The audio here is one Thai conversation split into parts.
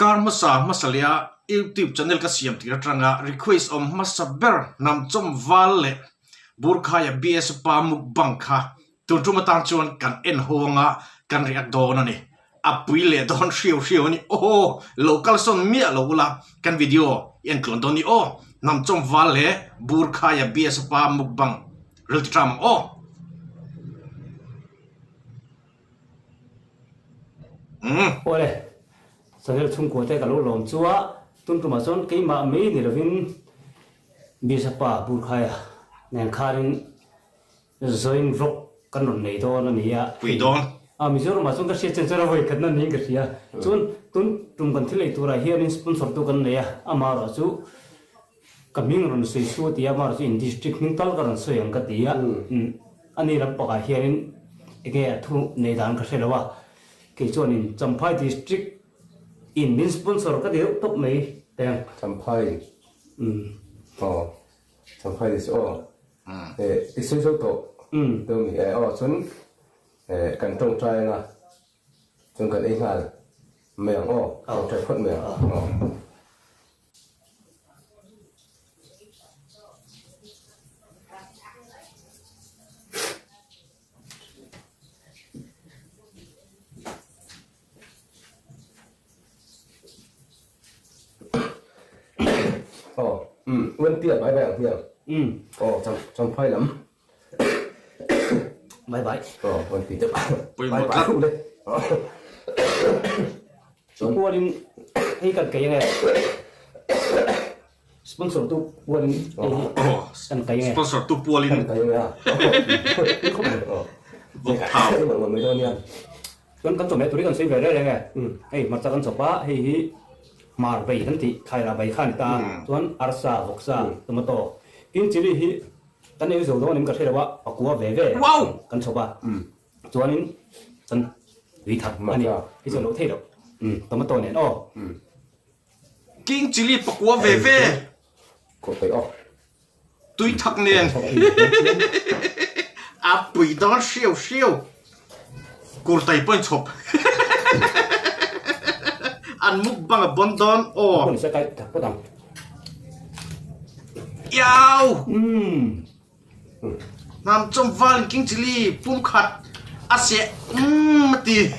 Karmasa masalia YouTube channel ka siam tigatranga request om masaber Hnamchawm vale Burkhaia BS pa Mukbang kha tuntuma tanchuan kan en honga kan riak dona ni apuile don shiu ni oh local son mia lola kan video en klon doni oh Hnamchawm vale Burkhaia BS pa Mukbang rel tram oh Ole, saya tunggu teh kalau lom cua, tunggu macam kei mak mei ni levin bisa pa Burkhaia, yang karin zoin vlog kan non nei to na ni ya. Puidon. Misal macam kan siapa censor apa ikan nan ni kerja. Tun kan tilai tura here ni sponsor tu kan ni ya. Amar asu kami ngon sesuatu dia amar asu in district ni tal kan so yang kat dia. Ani rampak here ni ike tu nei dan kerja lawa. Cái chỗ này Champhai district in min sponsor cái điều top mấy đang Champhai Champhai district cái số số tổ tôi nghĩ xuân cần trồng trai na trồng cần ấy là mèo trồng trai phật mèo Nguyên tiền bãi bẻ tiền Champhai lắm bye bye Nguyên tiền bye bye luôn đấy chúng tôi đi hay cần cái này sponsor tu buồn cần cái này sponsor tu pualin cái này không vok thảo cái mọi người thôi nha kan chom turi kan sei ve re nge hei ma chakan chopa hei hi mar vei kan ti khaira bai khan ta chuan arsa voksa tomato kin chili hi kan ei zo do nim ka thera wa akwa ve ve kan chopa chuan in chan ri thak ani hi zo lo thei do tomato ne king chili pakwa ve ve có phải tui thak nen apui don shiu kurtai point chop an mukbang bondon kon se kai thak padang yaw Hnamchawm vale king chili pum khat ase mati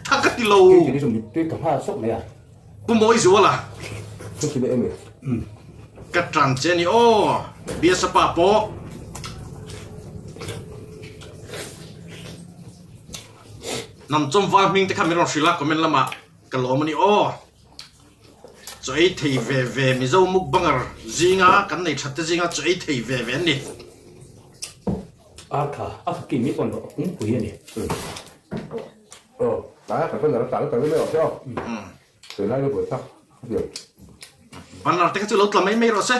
thakati lo cái gì dùng tôi cảm ha sốc này à pum moi zola chút xíu em katran cheni o biasa pa po Hnamchawm vale ming te khamirong sila comment lama kalomani o choi thei ve mi zo mukbanger zinga kan nei thatte zinga choi thei ve ni cái mi còn độ cũng quý này đá phải phân là nó tặng cái mấy chứ từ nay cái buổi sắc được banar te ka chu lo tla mai ro se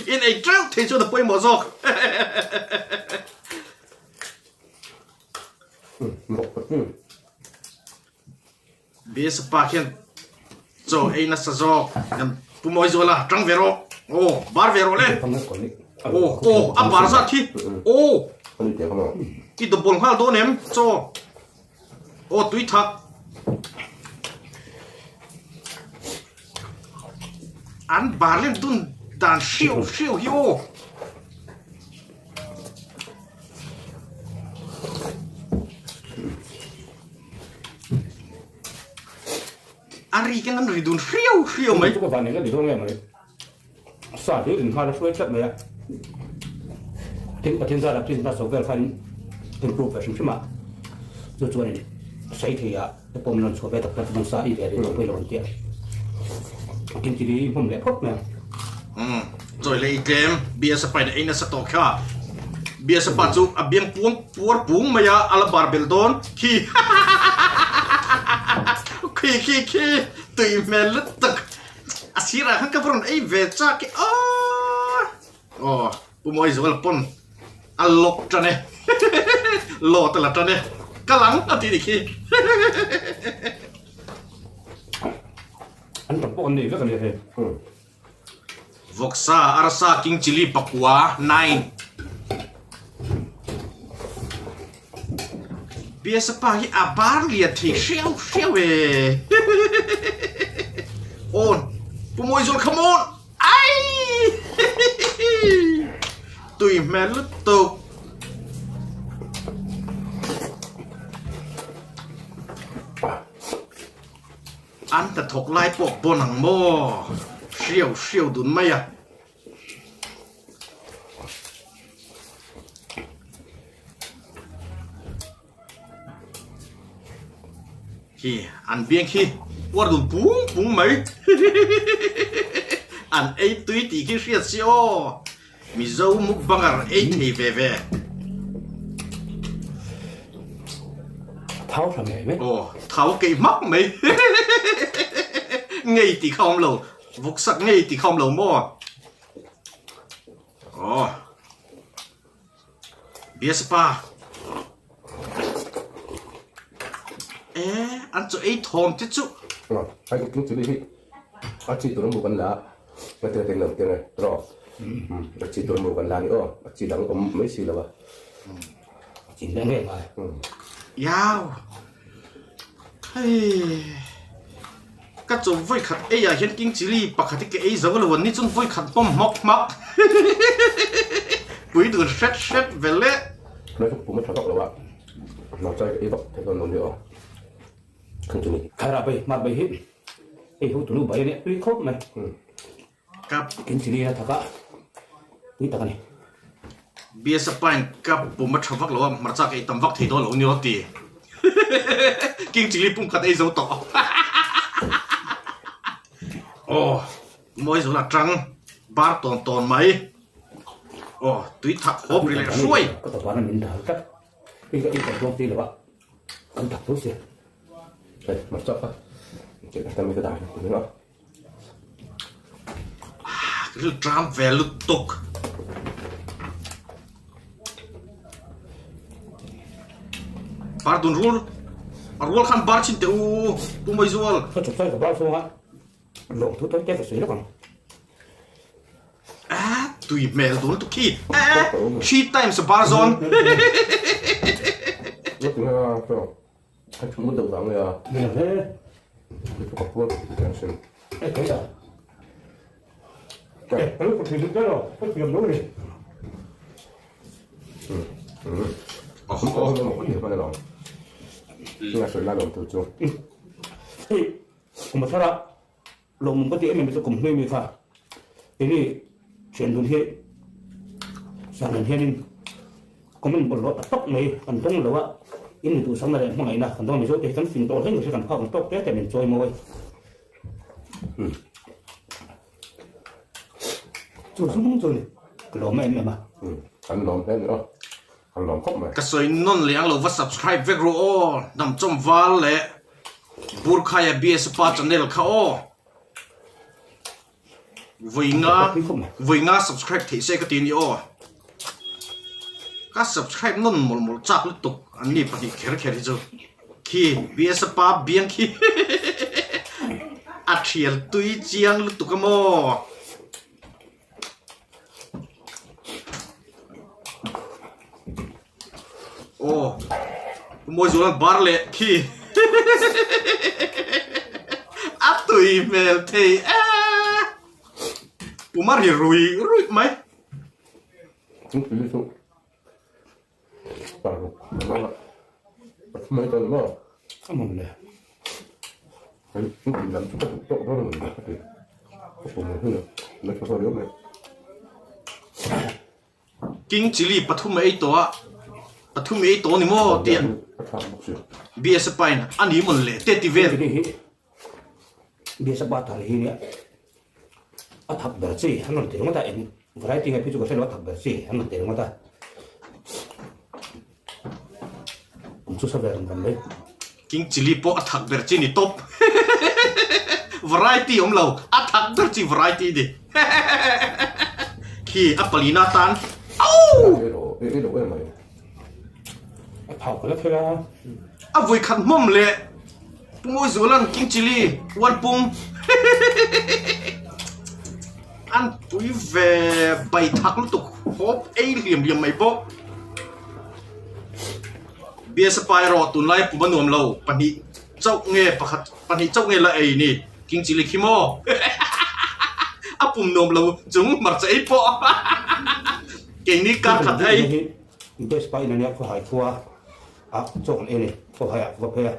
in a drought thei chu da poi mo zo biasa pa khian cho ei na sa zo nam pumoi zo la trang vero bar vero le không có còn a bar za thi không đi tiền không ki do bol hal do nem cho tui thak an bar len tun dan shiu hi Ari kan ri dun shiu mai cái phần này nó bị thôi nghe mà xả thì đừng hoa nó suy chất mày ạ thiên gia là thiên gia số về phần improve về sinh mà rồi cho này xây thì à cái bom lần số về tập trung xã y về để tôi làm chuyện kinh chỉ đi hôm lễ phúc nè rồi lấy game bia sa pai ai na sa to kha bia sa pa chu abiang puang maya ala barbel don khi tui mel tak asira han ka pron ai ve cha ke pumoi zol pon alok trane lo tala trane kalang ati dikhi anh tập bọn này rất là nhiều voksa arsa king chili pakwa 9 บียสปาฮีอาบาร์เลียที่เชี่ยวเอโอนปุโมยจนขโมยไอตุยแมลุตตุกอันแต่ถกไล่ปกบนหนังโม่เชี่ยวดุนไหมอะขี้อันเบียงขี้ว่าดุนปุ้งไหมอันไอตุยตีขี้เสียเสียวมีเจ้ามุกบังอะไรไอทีเว่เท้าทำไงไหมโอ้เท้ากี่มักไหมไงตีคอมเราวุกสักไงตีคอมเรามั่วอ๋อเบียสปาอันจะไอ้ทอมที่จุไอ้กินจุดนี้อาชีพตัวนั้นบุกันละมาเจอเต็งหนึ่งเต็งเลยรออาชีพตัวนั้นบุกันละนี่อาชีพหลังผมไม่สิแล้ววะจริงได้ไงไปยาวเฮ้ยก็จะไว้ขัดอยากเห็นกิ้งจิลี่ปกติก็จะว่าวันนี้จนไว้ขัดป้อมมักปุ๋ยดูเช็ดเวลเล่แล้วผมไม่ชอบหรอกว่านอกใจไอ้บอกเทคโนโลยีขึ้นจุดนี้ใครรับไปมาไปเห็นไอ้พวกตัวนู้นไปเนี่ยรีครบไหมกับกินสิลีนะทักกะนี่ตะกันนี่เบียร์สปายกับปุ่มมัดชวักหรือว่ามาจากไอ้ตำวักที่โดนหลงนี่รถตีกิ้งจิลี่ปุ่มขัดไอ้เจ้าต่อโอ้มวยสุดละจังบาร์ตอนไหมโอ้ตุยถักหอบเลยช่วยก็ตัวนั้นมินดาครับนี่ก็อีกตัวตีหรือว่าอันถักทุกเสียเฮ้ยมาจับปะเจ็บแต่ไม่กระดาษนี่เนาะคือดรามเวลุตกบาร์ดุนรูลขันบาร์ชินเตอูปุ่มไม่ส่วนก็จบใส่กับบาร์ส่วนหลงทุกต้นแก้วสีแล้วกันตุยเมลดูทุกขี้ชีตไทม์สบาร์ซอนแล้วถึงก็ให้ชุดมุดหลังเลยเนี่ยเฮ้ยขอบคุณกันสิเฮ้ยแล้วก็ถึงได้หรอก็เตรียมรู้เลยโอ้โหเดี๋ยวมาลองนี่สุดละลงตัวจุ๊เฮ้ยผมมาทราบลงมันก็ตีมันเป็นสกุลไม่มีค่ะทีนี้เชิญดูที่สารเทียนก็มันบนรถตกเลยกันตรงหรือว่าอินตัวสังอะไรเมื่อไงนะกันต้องมีโซ่แต่กันสิ่งโตให้หนูใช้กันเข้ากันตกแต่เป็นโจยมวยจู่สมมุติเลยกลัวไม่เนี่ยมาอันลองได้เนาะอันลองครบไหมก็สวยนุ่นเลี้ยงเราว่า subscribe เวกรู้อ๋อนำจมวาลเลยบูร์คายบีเอสปาจันเดลเขาวิ่งา subscribe ที่เซกตีนี่อ๋อก็ subscribe นุ่นหมดจับลุตุกอันนี้ปฏิเขตที่จะขี้บีเอสปาเบียงขี้อัดเฉียลตุยเจียงลุตุกโมโอ้มวยจุลันบาร์เล่ขี้อัดตุยเมลเทปูมารีรุยไหมปากไม่ต้องว่าก็มันเลยไอ้ทุกอย่างนั้นทุกโต๊ะนั่นเลยผมไม่รู้ไม่ชอบเรื่องเลยกิ้งจิลีปฐุมไอตัวนี่โม่เตียนเบียสไปนะอันนี้มันเลยเตติเวลเบียสปาทาลีเนี่ยอัฐบร์ซีฮันนั่นเดี๋ยวมันจะเอ็นวารายตี้ไงพี่จุกเซนอัฐบร์ซีฮันนั่นเดี๋ยวมันจะผมสู้สับเรื่องกันเลยกิ้งจิลีโปอัฐบร์ซีนี่ท็อปวารายตี้ของเราอัฐบร์ซีวารายตี้ดิขี้อัปปลีนาตันเอ้ดูไหมเผากันแล้วคืออาวุธขัดมุมเลยมวยสุลันกิ้งจิลีวันปุ่งอันตุยเวใบทักลุตุกฮอบเหลี่ยมไม่บอก เบียร์สปายรอตุนไล่ปุ่มนวมเราปนิเจ้าเงยประคัดปนิเจ้าเงยละไอ้นี่กิงจิลิคิโมอ่ะปุ่มนวมเราจุงมัดใจปอเก่งนี่การขัดไอ้เบียร์สปายนั่นเนี่ยเขาหายทัวอ่ะโจกันเองเลยเขาหายเขาเพีย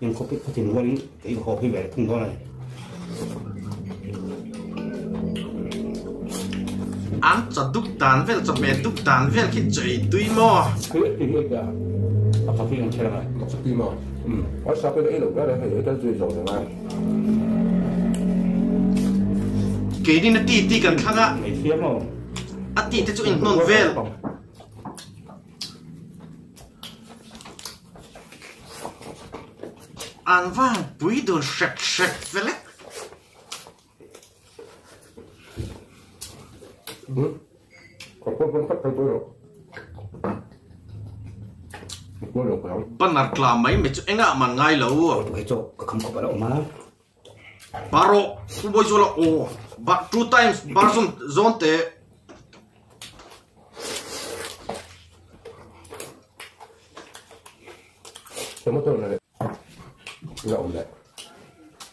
ยังเขาพิจารณาวันนี้ไอ้เขาพิจารณาทุ่งเท่าไหร่อันจะดุดานเวลจะเมดุดานเวลคิดใจดุยมอคือไอ้เรื่องอะเขาพิจารณาใช่ไหมสักทีมั้ง我十個一路咧係有得最重嘅嘛。เกนี่นาตีกันข้างอ่ะไม่เสียมั้งอ่ะตีแต่จุอินนนเวลอันว่าปุยโดนเช็คเวลขอบคุณครับท่านผู้ชมปัญหากลามไม่จุเองอ่ะมันง่ายแล้วไอ้โจก็คำขบแล้วออกมาบาร์โร่ผู้บริสุทธิ์โอ้บัต two times บาร์ซอนเตะสมมติว่าอะไรเราอมเลย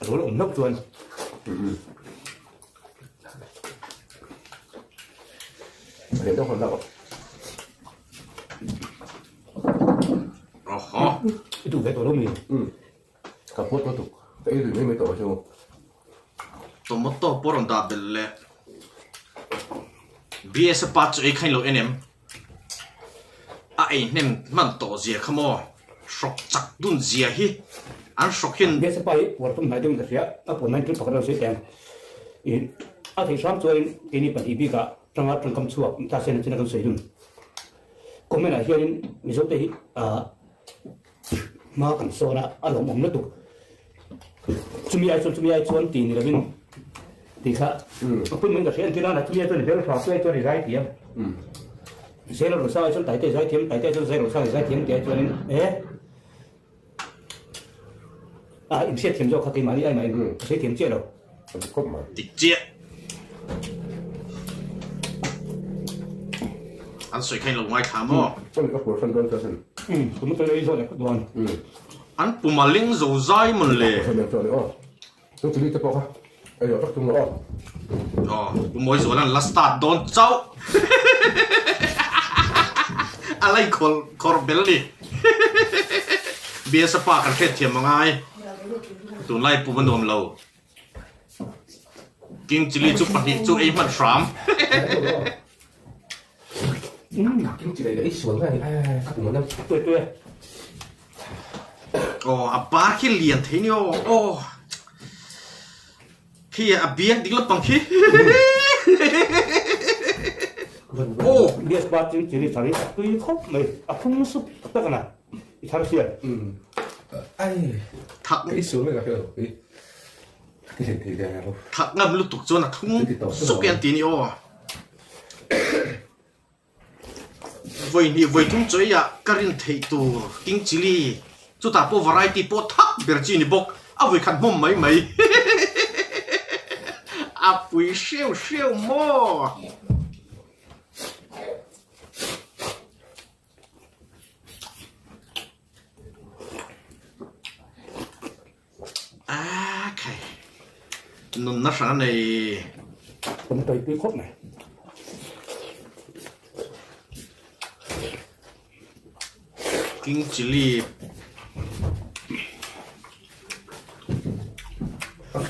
รู้แล้วอมนกจวนเดี๋ยวต้องคนเราดูแค่ตัวเรามีกับพูดก็ถูกแต่อีหรือไม่ต่อใช่ไหมตัวมอตปรนดาเบลเล่บีเอสปัจจุไอ้ใครเราเอ็นเอ็มไอ้เนี่ยมันต่อเสียขโมยช็อกจักดุนเสียฮีอันช็อกเห็นเบียสไปปวดตรงไหนตรงกระเสียอ่ะปวดไหนจุดปกติเราเสียแดงอีอ่ะที่สามตัวเอ็นี่ปฏิบิกะจังหวัดจังคำชัวตาเส้นจะนักเสียดุนก็ไม่น่าเชื่อนี่มิสเตอร์มากันโซนะอารมณ์ผมนึกถูกชุมีไอชวนตีนี่ละบินตีค่ะเพิ่งเหมือนกับเสียงที่นั่นนะชุมีไอชวนเดี๋ยวเราสอบเพื่อจะได้เทียมเสียเราหลุดสายชวนไต่เตะสายเทียมไต่เตะชวนเสียหลุดสายเทียมเตะชวนอินเสียเทียมโยกขัดตีมาที่ไอ้ไหนเสียเทียมเจี๊ยเราติเจี๊ยอันสวยใครลงไว้ถามว่าคนก็ปวดฟันโดนจะสิผมไม่เคยได้ยินเลยโดนอันปุ่มมาลิงโจใจมันเลยคนเดียวเลยอ๋อต้องจะรีบจะบอกฮะไอ้เดี๋ยวต้องจุงอ๋อปุ่มมวยส่วนนั้นลัสตาร์โดนเจ้าอะไรคอร์เบลลี่เบียร์สปากันแค่เทียมมาไงตัวไล่ปุ่มมันโดนเรากินจิลี่จุปนิจุไอ้มันสามกินจิเลยไอ้สวนไงครับผมนั่นตัวโอ้อาบาร์คิเลียนทีนี้โอ้พี่อาเบียดิลปังคีโอ้เบียสบาร์จริงๆทาริตัวยี่ห้อไม่อาพุ่งสุดตั้งกันนะอีทาร์เซียไอ้ทักไอ้สวนไม่กับเธอที่เห็นทีเดียวทักงั้นลูกตุกจวนทุ่งสุกยันทีนี้โอ้วันทุ่งใจอะการินเทตัวกิงจิลีจุดตาพวกวาไรตี้พวกทักเบอร์จีนี่บอกเอาไว้ขันมุมไหมอาปุยเชี่ยวโม่ใครนุ่นนักสันในผมตัวตีครบไหมกิงจิลี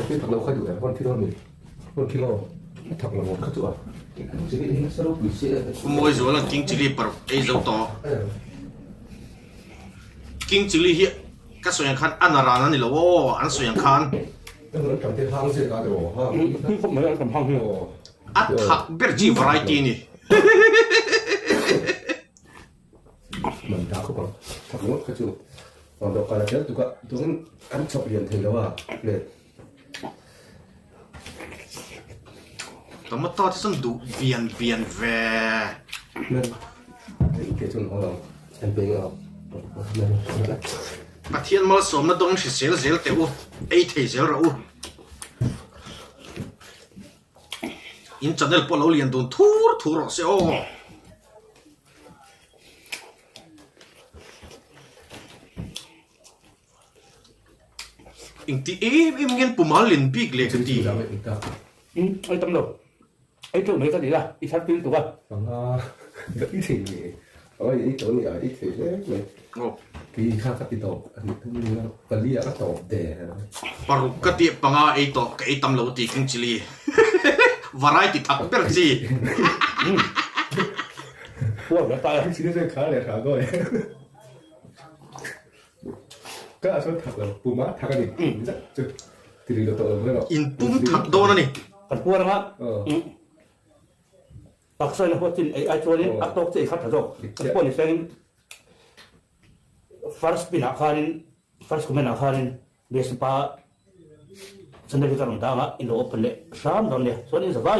ที่ถักเราค่อยดูแต่วันที่เรามีวันที่เราถักเราหมดค่อยดูอ่ะจิลีสรุปวิเศษมวยส่วนนั้นกิงจิลีปะไอ้เจ้าต่อกิงจิลีเฮียก็ส่วนคันอันนารานั่นนี่แหละโว้อันส่วนคันแต่เหมือนกับที่ทางเสียกันเดี๋ยวฮะที่ผมไม่ได้ทำห้องที่โอ้อัดทักเบอร์จีวาไรตี้นี่เหมือนดาวเขาบอกถักหมดค่อยดูตอนเดียวกันแล้วตัวก็ตัวนั้นอันชอบเรียนถึงแล้วว่าเลยแต่มาต่อที่สุดดูเบียนแวนั่นไอ้เกี่ยวกับเราเป็นเอาประเทศมาสมนั่นต้องเสียเต๋อไอ้เที่ยวเราอินจันเนลพอเราเรียนโดนทูร์เสียโอ้ อิงตีเงินปุ่มมาลินปีกเลยกันดี เราไม่ติดกับ ไอ้ตำรวจไอ้จุดไหนก็ดีละอีชัดปิ้งตัว ฟังก็อีทีเอาไว้อีตัวนี้อีทีเลย โอ้ พี่ข้าก็ติดต่ออันนี้ทั้งนี้แล้วก็เรียกก็ตอบเดะนะ ปารุกติปังไอ้ตัวไอ้ตำรวจตีกิงจิลีวารายติทักเปอร์จี พวกแล้วตาย ชิ้นนี้ขาเลยขาก้อยก็อาชดถักเราปูม้าถักกันดิจะทีนี้เราตัวเรา อินปุ่มทักโดนนี่ กันพวกนะครับปักเส้นพวกที่ไอ้ตัวนี้อัตโตจะขัดถัดกันพวกนี้เส้นfirst เป็นอาคาริน first ก็เป็นอาคารินเบสป้าสันนิษฐานต่างๆอินโลเปเล่สามตอนนี้ส่วนนี้สบาย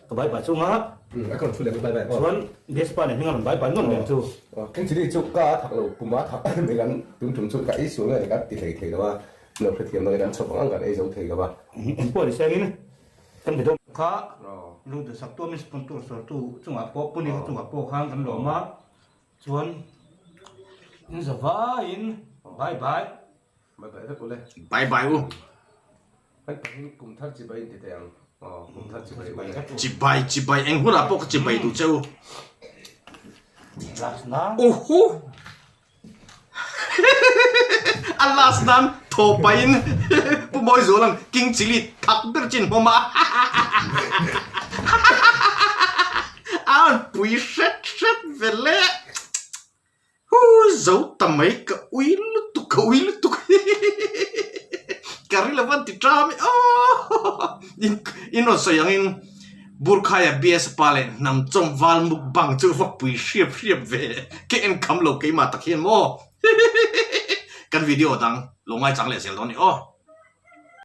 ก็ไปปัจจุบัน ไอ้คนช่วยเลยไป ส่วนเบสป้าเนี่ยที่งานไปนู่นเนี่ยจู่ kan chỉ đi chụp cá thằng lục cùng má thằng mấy cái đúng chuẩn chụp cái xuống này cái tỷ lệ thì đó nó phải thiệt nó cái chụp bằng cái dấu thì đó ba พวกนี้เส้นนี้กันไปดูข้าลูกเดือดสักตัวมีสปอนตัวสักตัวจังหวะพวกปุ่นนี่จังหวะพวกข้างกันหล่อมากส่วนนี่สบายบายบาย bye bye thôi cô lên บายบายอู bye bye cùng thắt chỉ bay thì tiền cùng thắt chỉ bay จิบายเอ็งหัวหน้าพวกจิบายดูเจ้า ลักษณะ โอ้โหอัลลาสนั้นโทรไปนผู้บอยโซลังกิงจิลิทักเบอร์จินหัวมาอ้าวปุยเช็ดเวลเล่ฮู้เจ้าทำไมก็อุ้ยลุตุกการิลวันติดจามิโอ้อินโนสยังอินBurkhaia bias pale nam chom wal mukbang chu va pui hriap ve ke en kham lo ke ma takhian mo kan video dang longai changle sel don ni o